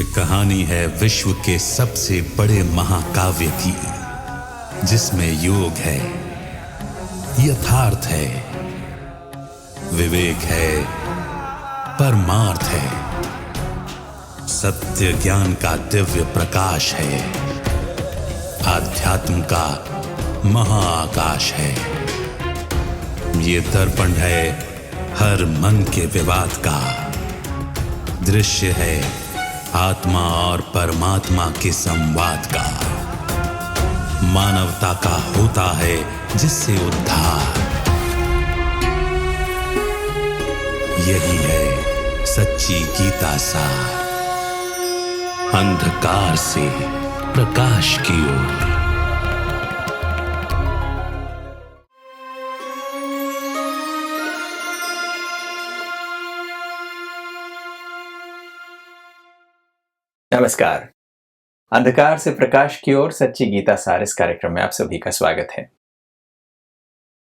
कहानी है विश्व के सबसे बड़े महाकाव्य की, जिसमें योग है, यथार्थ है, विवेक है, परमार्थ है, सत्य ज्ञान का दिव्य प्रकाश है, आध्यात्म का महाआकाश है। ये दर्पण है हर मन के विवाद का, दृश्य है आत्मा और परमात्मा के संवाद का, मानवता का होता है जिससे उद्धार। यही है सच्ची गीता सार, अंधकार से प्रकाश की ओर। नमस्कार। अंधकार से प्रकाश की ओर सच्ची गीता सार इस कार्यक्रम में आप सभी का स्वागत है।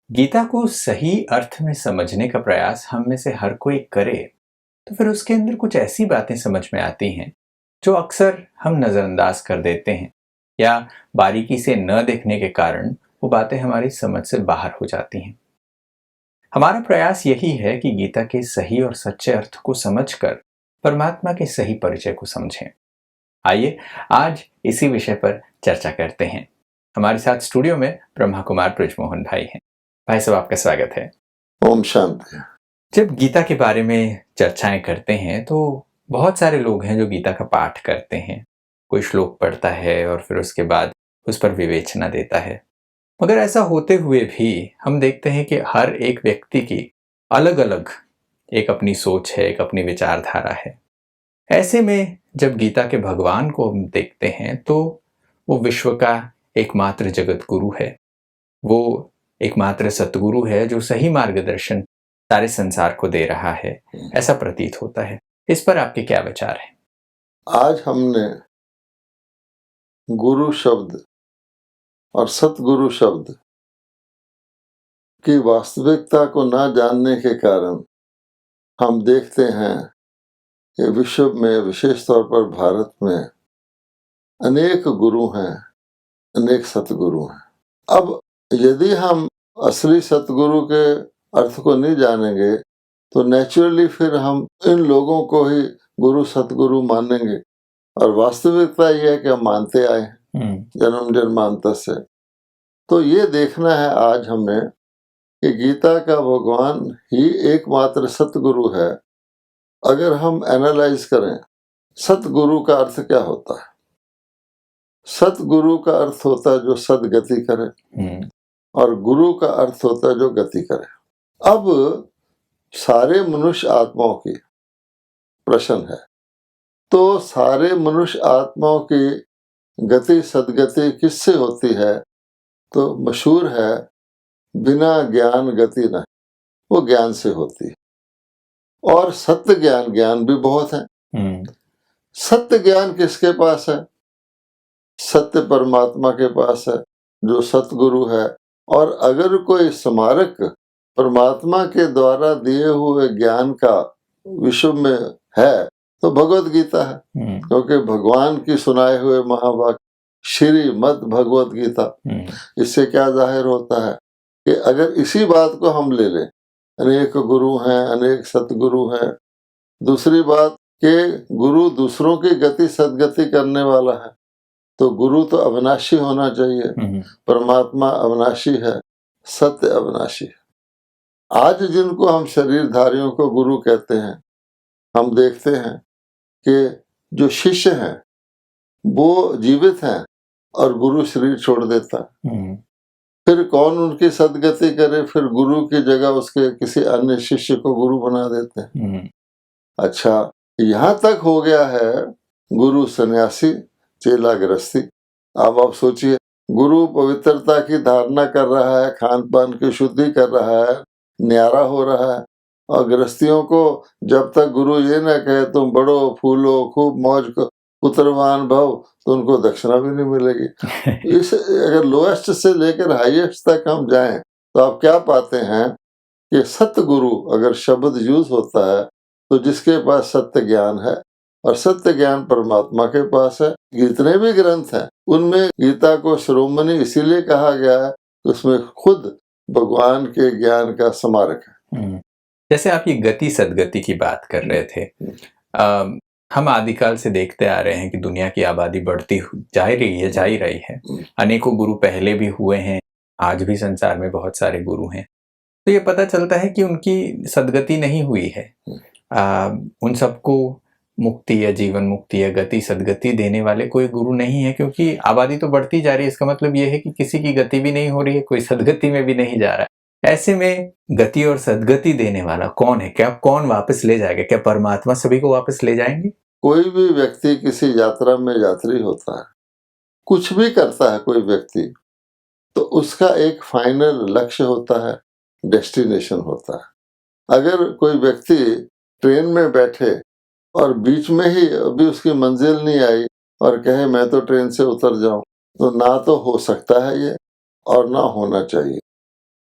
गीता को सही अर्थ में समझने का प्रयास हम में से हर कोई करे तो फिर उसके अंदर कुछ ऐसी बातें समझ में आती हैं जो अक्सर हम नजरअंदाज कर देते हैं, या बारीकी से न देखने के कारण वो बातें हमारी समझ से बाहर हो जाती हैं। हमारा प्रयास यही है कि गीता के सही और सच्चे अर्थ को समझकर परमात्मा के सही परिचय को समझें। आइए आज इसी विषय पर चर्चा करते हैं। हमारे साथ स्टूडियो में ब्रह्मा कुमार बृजमोहन भाई हैं। भाई साहब, आपका स्वागत है। ओम शांति। जब गीता के बारे में चर्चाएं करते हैं तो बहुत सारे लोग हैं जो गीता का पाठ करते हैं। कोई श्लोक पढ़ता है और फिर उसके बाद उस पर विवेचना देता है। मगर ऐसा होते हुए भी हम देखते हैं कि हर एक व्यक्ति की अलग अलग एक अपनी सोच है, एक अपनी विचारधारा है। ऐसे में जब गीता के भगवान को हम देखते हैं तो वो विश्व का एकमात्र जगत गुरु है, वो एकमात्र सतगुरु है जो सही मार्गदर्शन सारे संसार को दे रहा है, ऐसा प्रतीत होता है। इस पर आपके क्या विचार हैं? आज हमने गुरु शब्द और सतगुरु शब्द की वास्तविकता को ना जानने के कारण हम देखते हैं कि विश्व में, विशेष तौर पर भारत में, अनेक गुरु हैं, अनेक सतगुरु हैं। अब यदि हम असली सतगुरु के अर्थ को नहीं जानेंगे तो नेचुरली फिर हम इन लोगों को ही गुरु सतगुरु मानेंगे, और वास्तविकता यह है कि हम मानते आए हैं जन्म जन्मांतर से। तो ये देखना है आज हमें कि गीता का भगवान ही एकमात्र सतगुरु है। अगर हम एनालाइज करें सतगुरु का अर्थ क्या होता है, सतगुरु का अर्थ होता है जो सदगति करे, और गुरु का अर्थ होता है जो गति करे। अब सारे मनुष्य आत्माओं की प्रश्न है, तो सारे मनुष्य आत्माओं की गति सदगति किससे होती है? तो मशहूर है, बिना ज्ञान गति नहीं, वो ज्ञान से होती है। और सत्य ज्ञान, ज्ञान भी बहुत है। सत्य ज्ञान किसके पास है? सत्य परमात्मा के पास है जो सतगुरु है। और अगर कोई स्मारक परमात्मा के द्वारा दिए हुए ज्ञान का विश्व में है तो भगवत गीता है, क्योंकि भगवान की सुनाए हुए महावाक्य श्रीमद् भगवत गीता। इससे क्या जाहिर होता है कि अगर इसी बात को हम ले लें, अनेक गुरु हैं, अनेक सतगुरु हैं। दूसरी बात कि गुरु दूसरों की गति सदगति करने वाला है, तो गुरु तो अविनाशी होना चाहिए। परमात्मा अविनाशी है, सत्य अविनाशी है। आज जिनको हम शरीरधारियों को गुरु कहते हैं, हम देखते हैं कि जो शिष्य हैं वो जीवित हैं और गुरु शरीर छोड़ देता है। फिर कौन उनकी सदगति करे? फिर गुरु की जगह उसके किसी अन्य शिष्य को गुरु बना देते हैं। अच्छा, यहाँ तक हो गया है गुरु सन्यासी, चेला गृहस्थी। अब आप सोचिए, गुरु पवित्रता की धारणा कर रहा है, खान पान की शुद्धि कर रहा है, न्यारा हो रहा है, और गृहस्थियों को जब तक गुरु ये न कहे तुम बड़ो फूलो खूब मौज को पुत्रवान भव, तो उनको दक्षिणा भी नहीं मिलेगी। इस अगर लोएस्ट से लेकर हाईएस्ट तक हम जाएं तो आप क्या पाते हैं कि सतगुरु अगर शब्द यूज होता है तो जिसके पास सत्य ज्ञान है, और सत्य ज्ञान परमात्मा के पास है। जितने भी ग्रंथ हैं उनमें गीता को शिरोमणि इसीलिए कहा गया है कि उसमें खुद भगवान के ज्ञान का स्मारक है। जैसे आप ये गति सदगति की बात कर रहे थे, हम आदिकाल से देखते आ रहे हैं कि दुनिया की आबादी बढ़ती जा ही रही है। अनेकों गुरु पहले भी हुए हैं, आज भी संसार में बहुत सारे गुरु हैं। तो ये पता चलता है कि उनकी सदगति नहीं हुई है। उन सबको मुक्ति या जीवन मुक्ति या गति सदगति देने वाले कोई गुरु नहीं है, क्योंकि आबादी तो बढ़ती जा रही है। इसका मतलब ये है कि किसी की गति भी नहीं हो रही है, कोई सदगति में भी नहीं जा रहा है। ऐसे में गति और सदगति देने वाला कौन है? क्या कौन वापस ले जाएगा? क्या परमात्मा सभी को वापस ले जाएंगे? कोई भी व्यक्ति किसी यात्रा में यात्री होता है, कुछ भी करता है कोई व्यक्ति, तो उसका एक फाइनल लक्ष्य होता है, डेस्टिनेशन होता है। अगर कोई व्यक्ति ट्रेन में बैठे और बीच में ही अभी उसकी मंजिल नहीं आई और कहे मैं तो ट्रेन से उतर जाऊं, तो ना तो हो सकता है ये और ना होना चाहिए।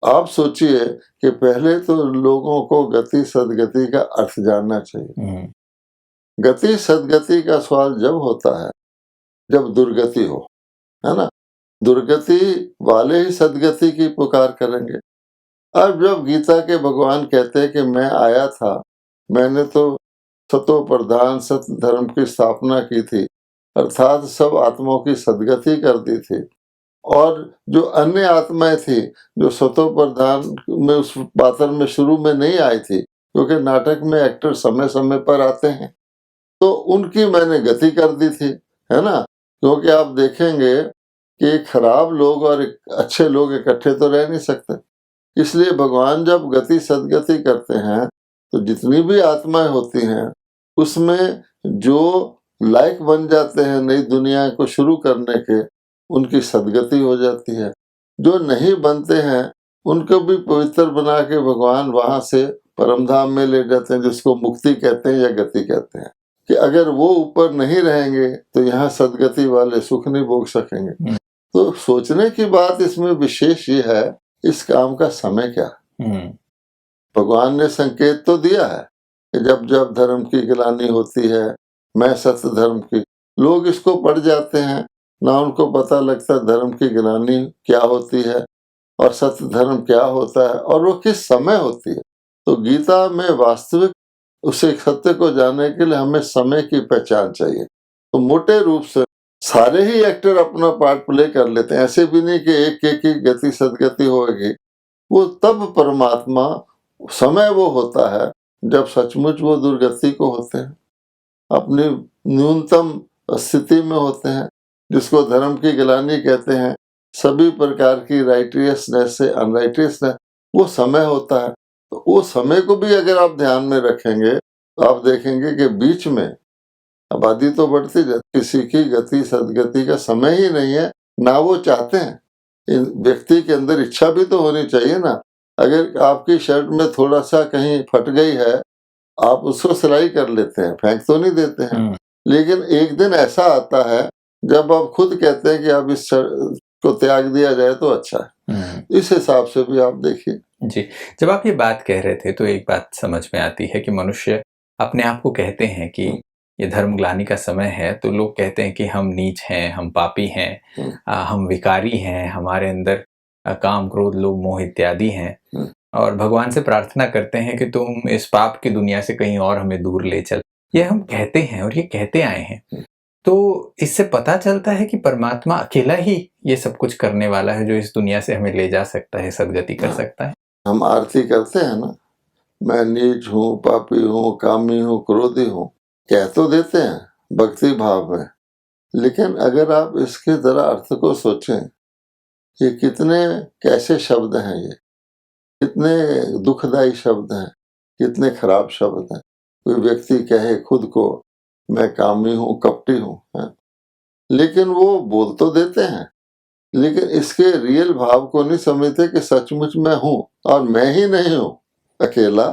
आप सोचिए कि पहले तो लोगों को गति सदगति का अर्थ जानना चाहिए। गति सदगति का सवाल जब होता है जब दुर्गति हो, है ना। दुर्गति वाले ही सदगति की पुकार करेंगे। अब जब गीता के भगवान कहते हैं कि मैं आया था, मैंने तो सतो प्रधान सत्य धर्म की स्थापना की थी, अर्थात सब आत्माओं की सदगति कर दी थी, और जो अन्य आत्माएं थी जो सतो प्रधान में उस पात्र में शुरू में नहीं आई थी, क्योंकि नाटक में एक्टर समय समय पर आते हैं, तो उनकी मैंने गति कर दी थी, है ना। क्योंकि आप देखेंगे कि खराब लोग और अच्छे लोग इकट्ठे तो रह नहीं सकते, इसलिए भगवान जब गति सदगति करते हैं तो जितनी भी आत्माएं होती हैं उसमें जो लायक बन जाते हैं नई दुनिया को शुरू करने के, उनकी सदगति हो जाती है। जो नहीं बनते हैं उनको भी पवित्र बना के भगवान वहां से परमधाम में ले जाते हैं, जिसको मुक्ति कहते हैं या गति कहते हैं। कि अगर वो ऊपर नहीं रहेंगे तो यहाँ सदगति वाले सुख नहीं भोग सकेंगे। तो सोचने की बात इसमें विशेष ये है, इस काम का समय क्या। भगवान ने संकेत तो दिया है कि जब जब धर्म की गिलानी होती है, मैं सत्य धर्म की, लोग इसको पढ़ जाते हैं, ना उनको पता लगता धर्म की गिलानी क्या होती है और सत्य धर्म क्या होता है और वो किस समय होती है। तो गीता में वास्तविक उसे सत्य को जानने के लिए हमें समय की पहचान चाहिए। तो मोटे रूप से सारे ही एक्टर अपना पार्ट प्ले कर लेते हैं, ऐसे भी नहीं कि एक एक की गति सदगति होगी। वो तब परमात्मा समय वो होता है जब सचमुच वो दुर्गति को होते हैं, अपनी न्यूनतम स्थिति में होते हैं, जिसको धर्म की गिलानी कहते हैं, सभी प्रकार की राइटियसनेस से अनराइटियसनेस, वो समय होता है। तो वो समय को भी अगर आप ध्यान में रखेंगे तो आप देखेंगे कि बीच में आबादी तो बढ़ती जाती, किसी की गति सदगति का समय ही नहीं है, ना वो चाहते हैं। व्यक्ति के अंदर इच्छा भी तो होनी चाहिए ना। अगर आपकी शर्ट में थोड़ा सा कहीं फट गई है, आप उसको सिलाई कर लेते हैं, फेंक तो नहीं देते हैं। लेकिन एक दिन ऐसा आता है जब आप खुद कहते हैं कि अब इस शर्ट को त्याग दिया जाए तो अच्छा है। इस हिसाब से भी आप देखिए। जी, जब आप ये बात कह रहे थे तो एक बात समझ में आती है कि मनुष्य अपने आप को कहते हैं कि ये धर्म ग्लानि का समय है, तो लोग कहते हैं कि हम नीच हैं, हम पापी हैं, हम विकारी हैं, हमारे अंदर काम क्रोध लोभ मोह इत्यादि हैं, और भगवान से प्रार्थना करते हैं कि तुम इस पाप की दुनिया से कहीं और हमें दूर ले चल। ये हम कहते हैं और ये कहते आए हैं। तो इससे पता चलता है कि परमात्मा अकेला ही ये सब कुछ करने वाला है, जो इस दुनिया से हमें ले जा सकता है, सदगति कर सकता है। हम आरती करते हैं ना, मैं नीच हूँ, पापी हूँ, कामी हूँ, क्रोधी हूँ, कह तो देते हैं भक्ति भाव में, लेकिन अगर आप इसके जरा अर्थ को सोचें, ये कितने कैसे शब्द हैं, ये कितने दुखदायी शब्द हैं, कितने खराब शब्द हैं। कोई व्यक्ति कहे खुद को मैं कामी हूँ, कपटी हूँ, लेकिन वो बोल तो देते हैं, लेकिन इसके रियल भाव को नहीं समझते कि सचमुच मैं हूँ, और मैं ही नहीं हूँ अकेला।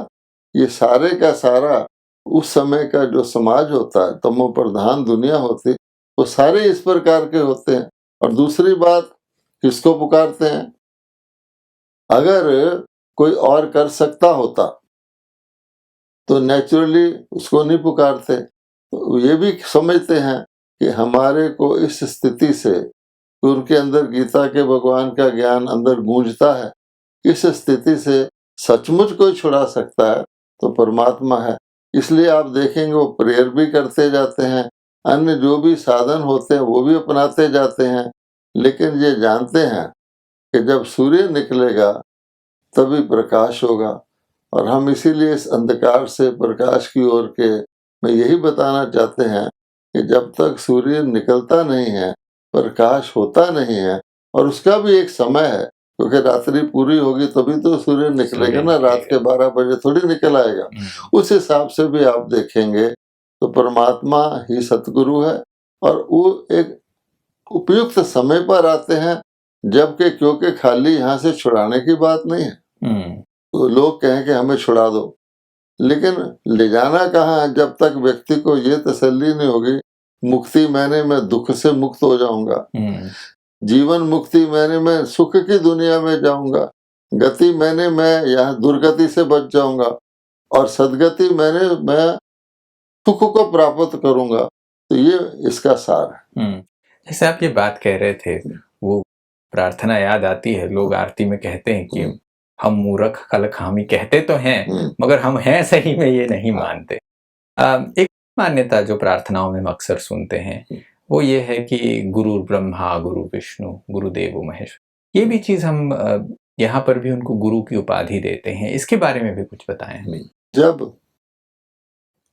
ये सारे का सारा उस समय का जो समाज होता है, तमो प्रधान दुनिया होती, वो सारे इस प्रकार के होते हैं। और दूसरी बात, किसको पुकारते हैं? अगर कोई और कर सकता होता तो नेचुरली उसको नहीं पुकारते, तो ये भी समझते हैं कि हमारे को इस स्थिति से, उनके अंदर गीता के भगवान का ज्ञान अंदर गूंजता है, इस स्थिति से सचमुच कोई छुड़ा सकता है तो परमात्मा है। इसलिए आप देखेंगे वो प्रेयर भी करते जाते हैं, अन्य जो भी साधन होते हैं वो भी अपनाते जाते हैं, लेकिन ये जानते हैं कि जब सूर्य निकलेगा तभी प्रकाश होगा। और हम इसीलिए इस अंधकार से प्रकाश की ओर के में यही बताना चाहते हैं कि जब तक सूर्य निकलता नहीं है, प्रकाश होता नहीं है, और उसका भी एक समय है, क्योंकि रात्रि पूरी होगी तभी तो सूर्य निकलेगा ना, रात के 12 बजे थोड़ी निकल आएगा। उस हिसाब से भी आप देखेंगे तो परमात्मा ही सतगुरु है, और वो एक उपयुक्त समय पर आते हैं, जबकि क्योंकि खाली यहाँ से छुड़ाने की बात नहीं है। तो लोग कहें कि हमें छुड़ा दो, लेकिन ले जाना कहाँ है जब तक व्यक्ति को ये तसल्ली नहीं होगी मुक्ति मैंने मैं दुख से मुक्त हो जाऊंगा, जीवन मुक्ति मैंने मैं सुख की दुनिया में जाऊंगा, गति मैंने मैं यहाँ दुर्गति से बच जाऊंगा, और सदगति मैंने मैं सुख को प्राप्त करूंगा। तो ये इसका सार है। जैसे आप ये बात कह रहे थे, वो प्रार्थना याद आती है, लोग आरती में कहते हैं कि हम मूर्ख खलक हामी, कहते तो हैं मगर हम हैं सही में ये नहीं मानते। एक मान्यता जो प्रार्थनाओं में हम अक्सर सुनते हैं वो ये है कि गुरु ब्रह्मा गुरु विष्णु गुरुदेव महेश्वर, ये भी चीज हम यहाँ पर भी उनको गुरु की उपाधि देते हैं, इसके बारे में भी कुछ बताएं हमें। जब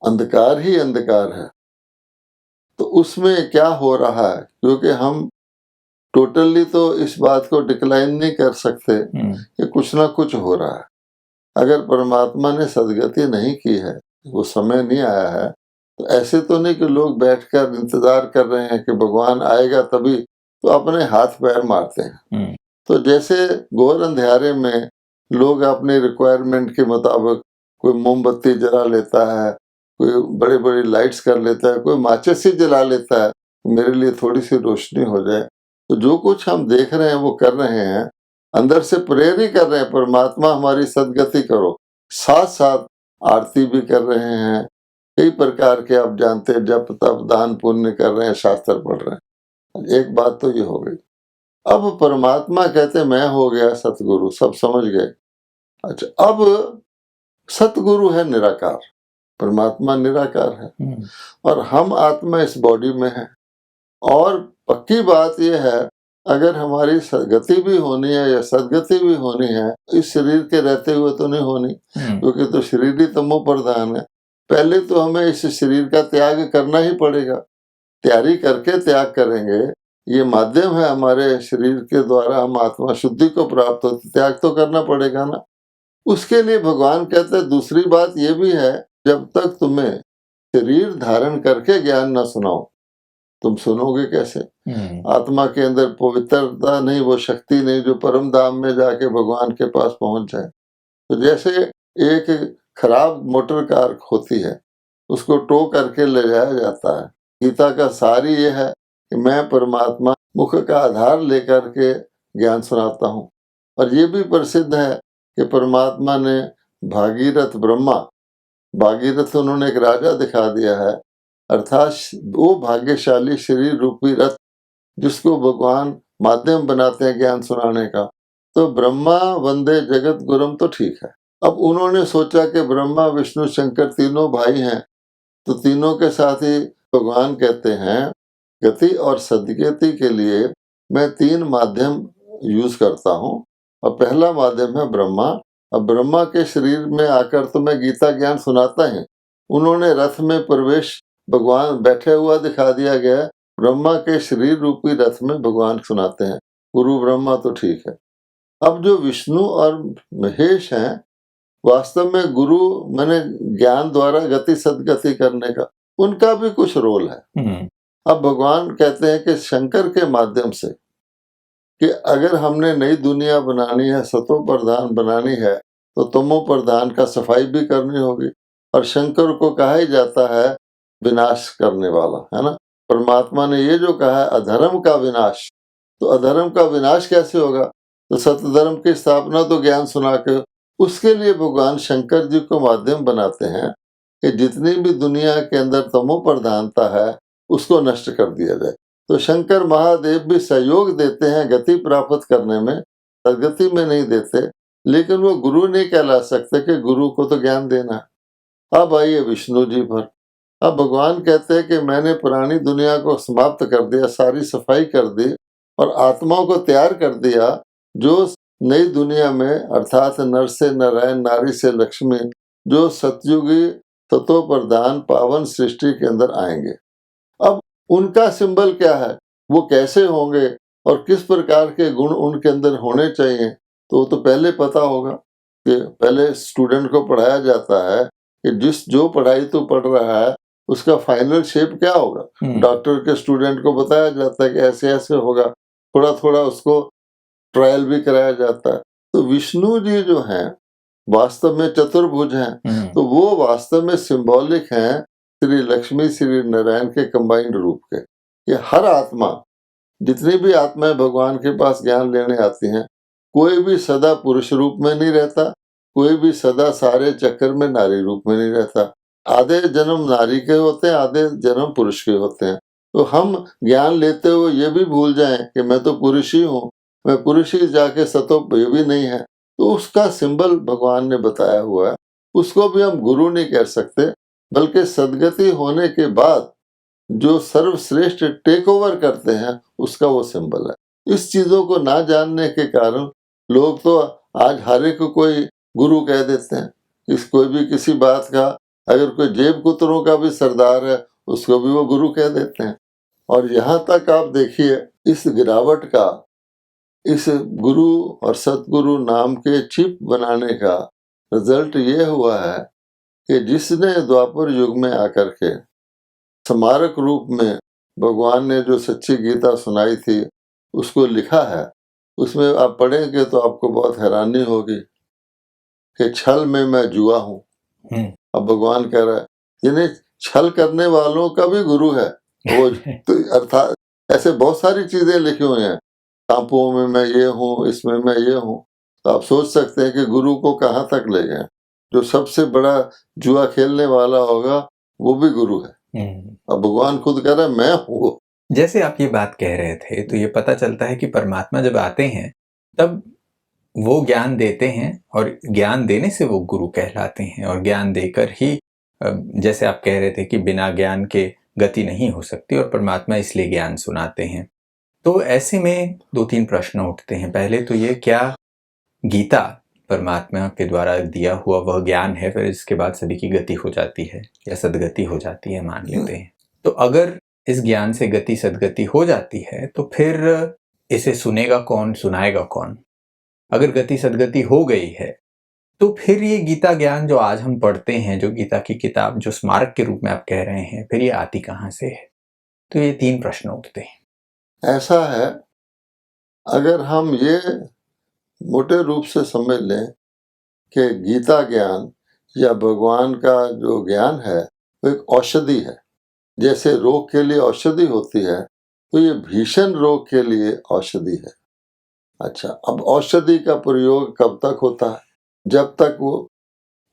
अंधकार ही अंधकार है तो उसमें क्या हो रहा है, क्योंकि हम टोटली तो इस बात को डिक्लाइन नहीं कर सकते कि कुछ ना कुछ हो रहा है। अगर परमात्मा ने सदगति नहीं की है, वो समय नहीं आया है, तो ऐसे तो नहीं कि लोग बैठकर इंतजार कर रहे हैं कि भगवान आएगा तभी, तो अपने हाथ पैर मारते हैं। तो जैसे घोर अंधेरे में लोग अपने रिक्वायरमेंट के मुताबिक कोई मोमबत्ती जला लेता है, कोई बड़ी बड़ी लाइट्स कर लेता है, कोई माचिस ही जला लेता है मेरे लिए थोड़ी सी रोशनी हो जाए। तो जो कुछ हम देख रहे हैं वो कर रहे हैं, अंदर से प्रेयर ही कर रहे हैं, परमात्मा हमारी सदगति करो, साथ साथ आरती भी कर रहे हैं, कई प्रकार के आप जानते हैं जप तप दान पुण्य कर रहे हैं, शास्त्र पढ़ रहे हैं। एक बात तो ये हो गई। अब परमात्मा कहते मैं हो गया सतगुरु, सब समझ गए। अच्छा, अब सतगुरु है निराकार, परमात्मा निराकार है, और हम आत्मा इस बॉडी में है। और पक्की बात यह है, अगर हमारी गति भी होनी है या सदगति भी होनी है, इस शरीर के रहते हुए तो नहीं होनी, क्योंकि तो शरीर ही तमो प्रधान है। पहले तो हमें इस शरीर का त्याग करना ही पड़ेगा, तैयारी करके त्याग करेंगे। ये माध्यम है हमारे शरीर के द्वारा हम आत्मा शुद्धि को प्राप्त होते, त्याग तो करना पड़ेगा ना। उसके लिए भगवान कहते हैं दूसरी बात ये भी है, जब तक तुम्हें शरीर धारण करके ज्ञान न सुनाओ तुम सुनोगे कैसे। आत्मा के अंदर पवित्रता नहीं, वो शक्ति नहीं जो परम धाम में जाके भगवान के पास पहुंच जाए। तो जैसे एक खराब मोटर कार होती है, उसको टो करके ले जाया जाता है। गीता का सार ही ये है कि मैं परमात्मा मुख का आधार लेकर के ज्ञान सुनाता हूँ। और ये भी प्रसिद्ध है कि परमात्मा ने भागीरथ ब्रह्मा, भागीरथ उन्होंने एक राजा दिखा दिया है, अर्थात वो भाग्यशाली शरीर रूपी रथ जिसको भगवान माध्यम बनाते हैं ज्ञान सुनाने का। तो ब्रह्मा वंदे जगत गुरुम तो ठीक है। अब उन्होंने सोचा कि ब्रह्मा विष्णु शंकर तीनों भाई हैं, तो तीनों के साथ ही भगवान कहते हैं गति और सदगति के लिए मैं 3 माध्यम यूज करता हूँ, और पहला माध्यम है ब्रह्मा। अब ब्रह्मा के शरीर में आकर तो मैं गीता ज्ञान सुनाता है। उन्होंने रथ में प्रवेश भगवान बैठे हुआ दिखा दिया गया, ब्रह्मा के शरीर रूपी रथ में भगवान सुनाते हैं। गुरु ब्रह्मा तो ठीक है। अब जो विष्णु और महेश हैं, वास्तव में गुरु मैंने ज्ञान द्वारा गति सदगति करने का, उनका भी कुछ रोल है। अब भगवान कहते हैं कि शंकर के माध्यम से कि अगर हमने नई दुनिया बनानी है, सतो प्रधान बनानी है, तो तमो प्रधान का सफाई भी करनी होगी। और शंकर को कहा ही जाता है विनाश करने वाला, है ना। परमात्मा ने ये जो कहा है अधर्म का विनाश, तो अधर्म का विनाश कैसे होगा, तो सतधर्म की स्थापना तो ज्ञान सुना के, उसके लिए भगवान शंकर जी को माध्यम बनाते हैं। कि जितनी भी दुनिया के अंदर तमो प्रधानता है उसको नष्ट कर दिया जाए। तो शंकर महादेव भी सहयोग देते हैं गति प्राप्त करने में, सदगति में नहीं देते, लेकिन वो गुरु नहीं कहला सकते कि गुरु को तो ज्ञान देना है। अब आइए विष्णु जी पर। अब भगवान कहते हैं कि मैंने पुरानी दुनिया को समाप्त कर दिया, सारी सफाई कर दी और आत्माओं को तैयार कर दिया जो नई दुनिया में अर्थात नर से नारायण, नारी से लक्ष्मी, जो सतयुगी तत्व प्रधान पावन सृष्टि के अंदर आएंगे। अब उनका सिंबल क्या है, वो कैसे होंगे और किस प्रकार के गुण उनके अंदर होने चाहिए, तो वो तो पहले पता होगा कि पहले स्टूडेंट को पढ़ाया जाता है कि जो पढ़ाई तो पढ़ रहा है उसका फाइनल शेप क्या होगा। डॉक्टर के स्टूडेंट को बताया जाता है कि ऐसे ऐसे होगा, थोड़ा थोड़ा उसको ट्रायल भी कराया जाता है। तो विष्णु जी जो हैं वास्तव में चतुर्भुज हैं, तो वो वास्तव में सिंबॉलिक हैं श्री लक्ष्मी श्री नारायण के कंबाइंड रूप के। ये हर आत्मा, जितनी भी आत्माएं भगवान के पास ज्ञान लेने आती हैं, कोई भी सदा पुरुष रूप में नहीं रहता, कोई भी सदा सारे चक्कर में नारी रूप में नहीं रहता। आधे जन्म नारी के होते हैं, आधे जन्म पुरुष के होते हैं। तो हम ज्ञान लेते हुए ये भी भूल जाएं कि मैं तो पुरुष ही हूँ, मैं पुरुष ही जाके सतो ये भी नहीं है, तो उसका सिंबल भगवान ने बताया हुआ है। उसको भी हम गुरु नहीं कह सकते, बल्कि सदगति होने के बाद जो सर्वश्रेष्ठ टेक ओवर करते हैं उसका वो सिंबल है। इस चीजों को ना जानने के कारण लोग तो आज हर एक को कोई गुरु कह देते हैं। कोई भी किसी बात का, अगर कोई जेब कुतरों का भी सरदार है उसको भी वो गुरु कह देते हैं। और यहाँ तक आप देखिए इस गिरावट का, इस गुरु और सतगुरु नाम के चिप बनाने का रिजल्ट ये हुआ है कि जिसने द्वापर युग में आकर के स्मारक रूप में भगवान ने जो सच्ची गीता सुनाई थी उसको लिखा है, उसमें आप पढ़ेंगे तो आपको बहुत हैरानी होगी कि छल में मैं जुआ हूँ। अब भगवान कह रहा है जिन्हें छल करने वालों का भी गुरु है वो। तो अर्थात ऐसे बहुत सारी चीजें लिखी हुई हैं, सांपों में मैं ये हूँ, इसमें मैं ये हूँ। तो आप सोच सकते हैं कि गुरु को कहाँ तक ले गए। जो सबसे बड़ा जुआ खेलने वाला होगा वो भी गुरु है। अब भगवान खुद कह रहा है मैं हूँ। जैसे आप ये बात कह रहे थे तो ये पता चलता है कि परमात्मा जब आते हैं तब वो ज्ञान देते हैं और ज्ञान देने से वो गुरु कहलाते हैं, और ज्ञान देकर ही, जैसे आप कह रहे थे कि बिना ज्ञान के गति नहीं हो सकती और परमात्मा इसलिए ज्ञान सुनाते हैं। तो ऐसे में 2-3 प्रश्न उठते हैं। पहले तो ये, क्या गीता परमात्मा के द्वारा दिया हुआ वह ज्ञान है, फिर इसके बाद सभी की गति हो जाती है या सदगति हो जाती है, मान लेते हैं। तो अगर इस ज्ञान से गति सदगति हो जाती है तो फिर इसे सुनेगा कौन, सुनाएगा कौन? अगर गति सदगति हो गई है तो फिर ये गीता ज्ञान जो आज हम पढ़ते हैं, जो गीता की किताब जो स्मारक के रूप में आप कह रहे हैं, फिर ये आती कहाँ से है? तो ये 3 प्रश्न उठते हैं। ऐसा है, अगर हम ये मोटे रूप से समझ लें कि गीता ज्ञान या भगवान का जो ज्ञान है वो एक औषधि है। जैसे रोग के लिए औषधि होती है, तो ये भीषण रोग के लिए औषधि है। अच्छा, अब औषधि का प्रयोग कब तक होता है? जब तक वो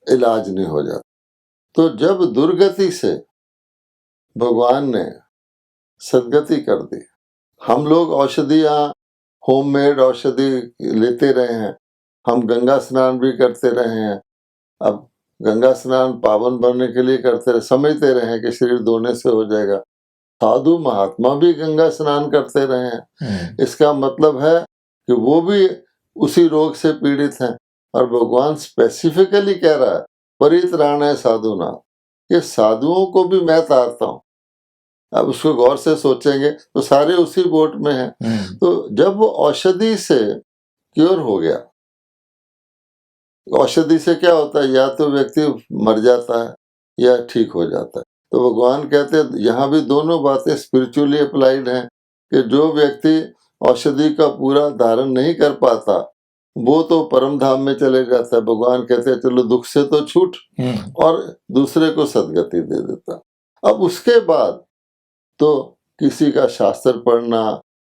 इलाज नहीं हो जाता। तो जब दुर्गति से भगवान ने सदगति कर दी, हम लोग औषधियाँ होममेड औषधि लेते रहे हैं, हम गंगा स्नान भी करते रहे हैं। अब गंगा स्नान पावन बनने के लिए करते रहे, समझते रहे कि शरीर धोने से हो जाएगा। साधु महात्मा भी गंगा स्नान करते रहे हैं। इसका मतलब है कि वो भी उसी रोग से पीड़ित हैं। और भगवान स्पेसिफिकली कह रहा है परित्राणाय साधुनां, ये साधुओं को भी मैं तारता हूँ। अब उसको गौर से सोचेंगे तो सारे उसी बोट में हैं। तो जब वो औषधि से क्योर हो गया, औषधि से क्या होता है, या तो व्यक्ति मर जाता है या ठीक हो जाता है। तो भगवान कहते हैं यहाँ भी दोनों बातें स्पिरिचुअली अप्लाइड हैं कि जो व्यक्ति औषधि का पूरा धारण नहीं कर पाता वो तो परम धाम में चले जाता है। भगवान कहते हैं चलो दुख से तो छूट, और दूसरे को सदगति दे देता। अब उसके बाद तो किसी का शास्त्र पढ़ना,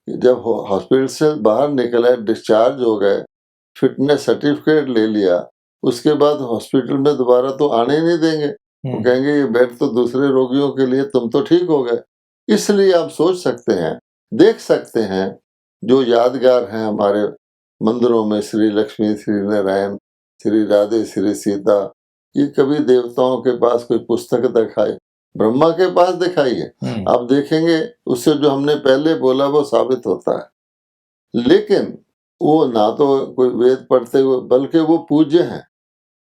जब हॉस्पिटल से बाहर निकले, डिस्चार्ज हो गए, फिटनेस सर्टिफिकेट ले लिया, उसके बाद हॉस्पिटल में दोबारा तो आने ही नहीं देंगे। वो कहेंगे ये बेड तो दूसरे रोगियों के लिए, तुम तो ठीक हो गए। इसलिए आप सोच सकते हैं, देख सकते हैं, जो यादगार हैं हमारे मंदिरों में, श्री लक्ष्मी, श्री नारायण, श्री राधे, श्री सीता, ये कभी देवताओं के पास कोई पुस्तक दिखाई, ब्रह्मा के पास दिखाई है। आप देखेंगे उससे जो हमने पहले बोला वो साबित होता है। लेकिन वो ना तो कोई वेद पढ़ते हुए, बल्कि वो पूज्य हैं।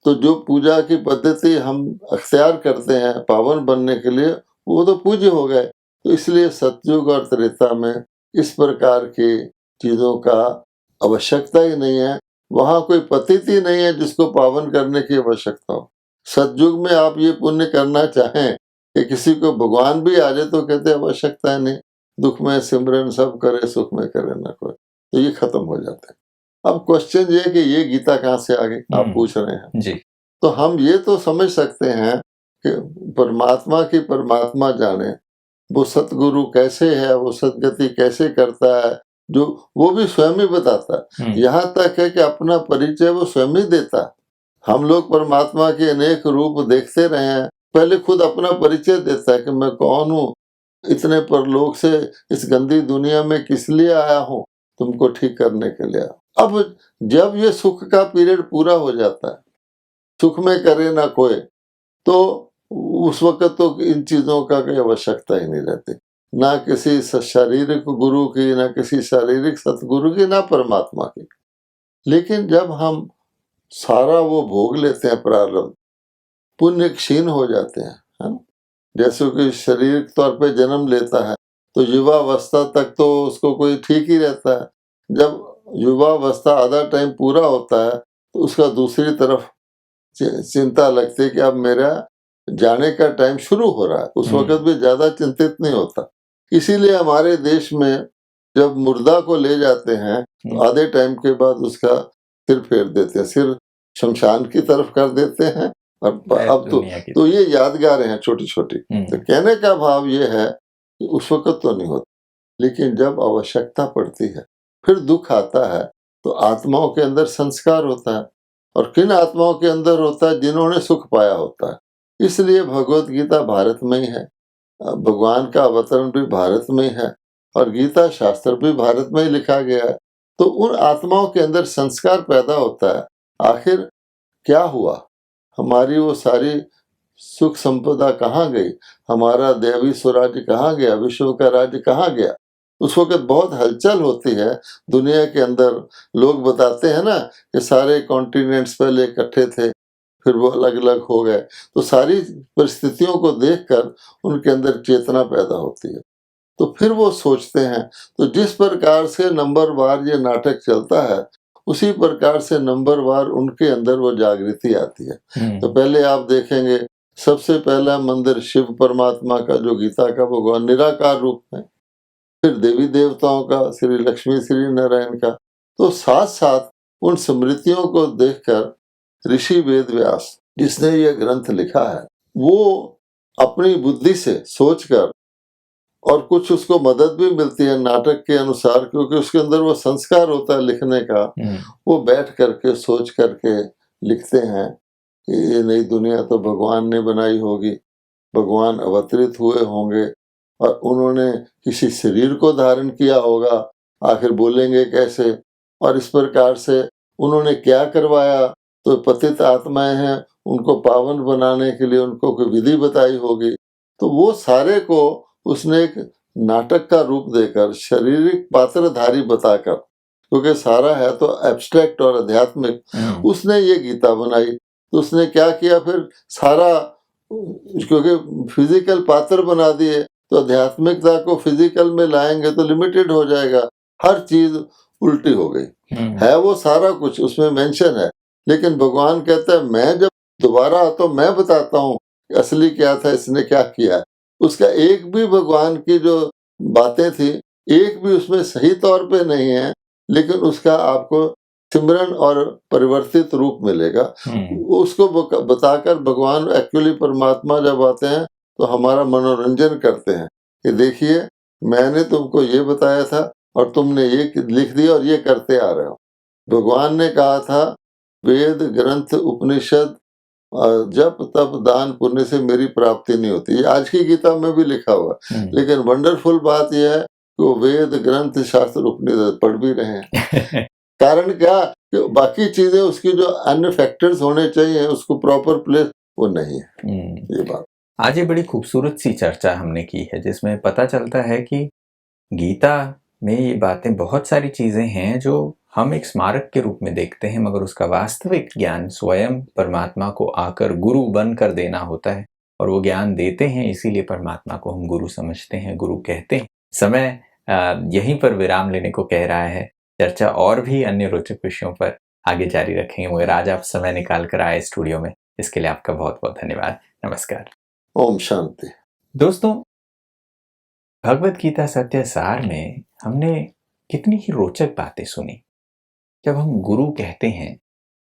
तो जो पूजा की पद्धति हम अख्तियार करते हैं पावन बनने के लिए, वो तो पूज्य हो गए। तो इसलिए सतयुग और त्रेता में इस प्रकार की चीजों का आवश्यकता ही नहीं है। वहां कोई पतिथि नहीं है जिसको पावन करने की आवश्यकता हो। सतयुग में आप ये पुण्य करना चाहें कि किसी को भगवान भी आ जाए तो कहते आवश्यकता है नहीं, दुख में सिमरन सब करे, सुख में करे ना कोई। तो ये खत्म हो जाता है। अब क्वेश्चन ये है कि ये गीता कहाँ से आ गई, आप पूछ रहे हैं जी। तो हम ये तो समझ सकते हैं कि परमात्मा की परमात्मा जाने, वो सतगुरु कैसे है, वो सदगति कैसे करता है, जो वो भी स्वयं ही बताता है। यहाँ तक है कि अपना परिचय वो स्वयं ही देता है। हम लोग परमात्मा के अनेक रूप देखते रहे हैं, पहले खुद अपना परिचय देता है कि मैं कौन हूँ, इतने परलोक से इस गंदी दुनिया में किस लिए आया हूँ, तुमको ठीक करने के लिए। अब जब ये सुख का पीरियड पूरा हो जाता है, सुख में करे ना कोई, तो उस वक्त तो इन चीजों का कोई आवश्यकता ही नहीं रहती, ना किसी शारीरिक गुरु की, ना किसी शारीरिक सतगुरु की, ना परमात्मा की। लेकिन जब हम सारा वो भोग लेते हैं, प्रारब्ध पुण्य क्षीण हो जाते हैं, है ना। जैसे कि शारीरिक तौर पे जन्म लेता है तो युवावस्था तक तो उसको कोई ठीक ही रहता है। जब युवावस्था आधा टाइम पूरा होता है तो उसका दूसरी तरफ चिंता लगती है कि अब मेरा जाने का टाइम शुरू हो रहा है। उस वक्त भी ज्यादा चिंतित नहीं होता। इसीलिए हमारे देश में जब मुर्दा को ले जाते हैं तो आधे टाइम के बाद उसका सिर फेर देते हैं, सिर शमशान की तरफ कर देते हैं। और अब तो ये यादगारें हैं छोटी छोटी। तो कहने का भाव ये है कि उस वक्त तो नहीं होता, लेकिन जब आवश्यकता पड़ती है, फिर दुख आता है, तो आत्माओं के अंदर संस्कार होता है। और किन आत्माओं के अंदर होता है? जिन्होंने सुख पाया होता है। इसलिए भगवत गीता भारत में ही है, भगवान का अवतरण भी भारत में ही है, और गीता शास्त्र भी भारत में ही लिखा गया है। तो उन आत्माओं के अंदर संस्कार पैदा होता है। आखिर क्या हुआ, हमारी वो सारी सुख संपदा कहाँ गई, हमारा देवी स्वराज्य कहाँ गया, विश्व का राज्य कहाँ गया? उस वक्त बहुत हलचल होती है दुनिया के अंदर। लोग बताते हैं ना कि सारे कॉन्टिनेंट्स पहले इकट्ठे थे, फिर वो अलग अलग हो गए। तो सारी परिस्थितियों को देखकर उनके अंदर चेतना पैदा होती है, तो फिर वो सोचते हैं। तो जिस प्रकार से नंबरवार ये नाटक चलता है, उसी प्रकार से नंबरवार उनके अंदर वो जागृति आती है। तो पहले आप देखेंगे सबसे पहला मंदिर शिव परमात्मा का, जो गीता का भगवान निराकार रूप में, फिर देवी देवताओं का, श्री लक्ष्मी, श्री नारायण का। तो साथ साथ उन स्मृतियों को देखकर ऋषि वेद व्यास, जिसने ये ग्रंथ लिखा है, वो अपनी बुद्धि से सोचकर, और कुछ उसको मदद भी मिलती है नाटक के अनुसार, क्योंकि उसके अंदर वो संस्कार होता है लिखने का, वो बैठ करके सोच करके लिखते हैं कि ये नई दुनिया तो भगवान ने बनाई होगी, भगवान अवतरित हुए होंगे और उन्होंने किसी शरीर को धारण किया होगा, आखिर बोलेंगे कैसे, और इस प्रकार से उन्होंने क्या करवाया। तो पतित आत्माएं हैं, उनको पावन बनाने के लिए उनको कोई विधि बताई होगी। तो वो सारे को उसने एक नाटक का रूप देकर, शारीरिक पात्रधारी बताकर, क्योंकि सारा है तो एब्स्ट्रैक्ट और आध्यात्मिक, उसने ये गीता बनाई। तो उसने क्या किया फिर, सारा, क्योंकि फिजिकल पात्र बना दिए, तो आध्यात्मिकता को फिजिकल में लाएंगे तो लिमिटेड हो जाएगा, हर चीज उल्टी हो गई। है वो सारा कुछ उसमें मेंशन है, लेकिन भगवान कहता है मैं जब दोबारा आता हूं, मैं बताता हूँ असली क्या था, इसने क्या किया। उसका एक भी भगवान की जो बातें थी, एक भी उसमें सही तौर पे नहीं है, लेकिन उसका आपको सिमरन और परिवर्तित रूप मिलेगा। उसको बताकर भगवान एक्चुअली परमात्मा जब आते हैं तो हमारा मनोरंजन करते हैं कि देखिए मैंने तुमको ये बताया था और तुमने ये लिख दिया और ये करते आ रहे हो। भगवान ने कहा था वेद ग्रंथ उपनिषद जप तप दान पुण्य से मेरी प्राप्ति नहीं होती। ये आज की गीता में भी लिखा हुआ है। लेकिन वंडरफुल बात यह है कि वो वेद ग्रंथ शास्त्र उपनिषद पढ़ भी रहे हैं। कारण क्या कि बाकी चीजें उसकी जो अन्य फैक्टर्स होने चाहिए उसको प्रॉपर प्लेस वो नहीं है। ये बात आज ये बड़ी खूबसूरत सी चर्चा हमने की है जिसमें पता चलता है कि गीता में ये बातें बहुत सारी चीजें हैं जो हम एक स्मारक के रूप में देखते हैं, मगर उसका वास्तविक ज्ञान स्वयं परमात्मा को आकर गुरु बनकर देना होता है। और वो ज्ञान देते हैं, इसीलिए परमात्मा को हम गुरु समझते हैं, गुरु कहते हैं। समय यहीं पर विराम लेने को कह रहा है। चर्चा और भी अन्य रोचक विषयों पर आगे जारी रखेंगे, मगर आज आप समय निकाल कर आए स्टूडियो में, इसके लिए आपका बहुत बहुत धन्यवाद। नमस्कार। ओम शांति। दोस्तों, भगवत गीता सत्य सार में हमने कितनी ही रोचक बातें सुनी। जब हम गुरु कहते हैं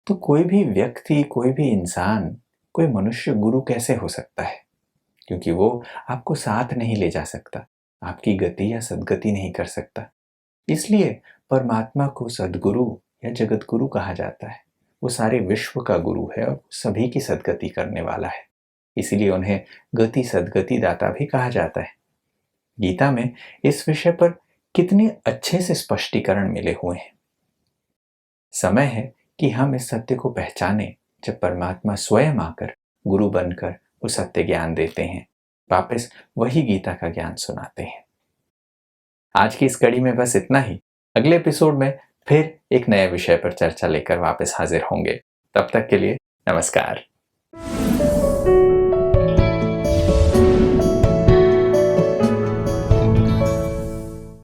तो कोई भी व्यक्ति, कोई भी इंसान, कोई मनुष्य गुरु कैसे हो सकता है? क्योंकि वो आपको साथ नहीं ले जा सकता, आपकी गति या सद्गति नहीं कर सकता। इसलिए परमात्मा को सद्गुरु या जगत गुरु कहा जाता है। वो सारे विश्व का गुरु है और सभी की सद्गति करने वाला है। इसीलिए उन्हें गति सद्गति दाता भी कहा जाता है। गीता में इस विषय पर कितने अच्छे से स्पष्टीकरण मिले हुए हैं। समय है कि हम इस सत्य को पहचानें जब परमात्मा स्वयं आकर गुरु बनकर वो सत्य ज्ञान देते हैं, वापस वही गीता का ज्ञान सुनाते हैं। आज की इस कड़ी में बस इतना ही। अगले एपिसोड में फिर एक नए विषय पर चर्चा लेकर वापस हाजिर होंगे। तब तक के लिए नमस्कार।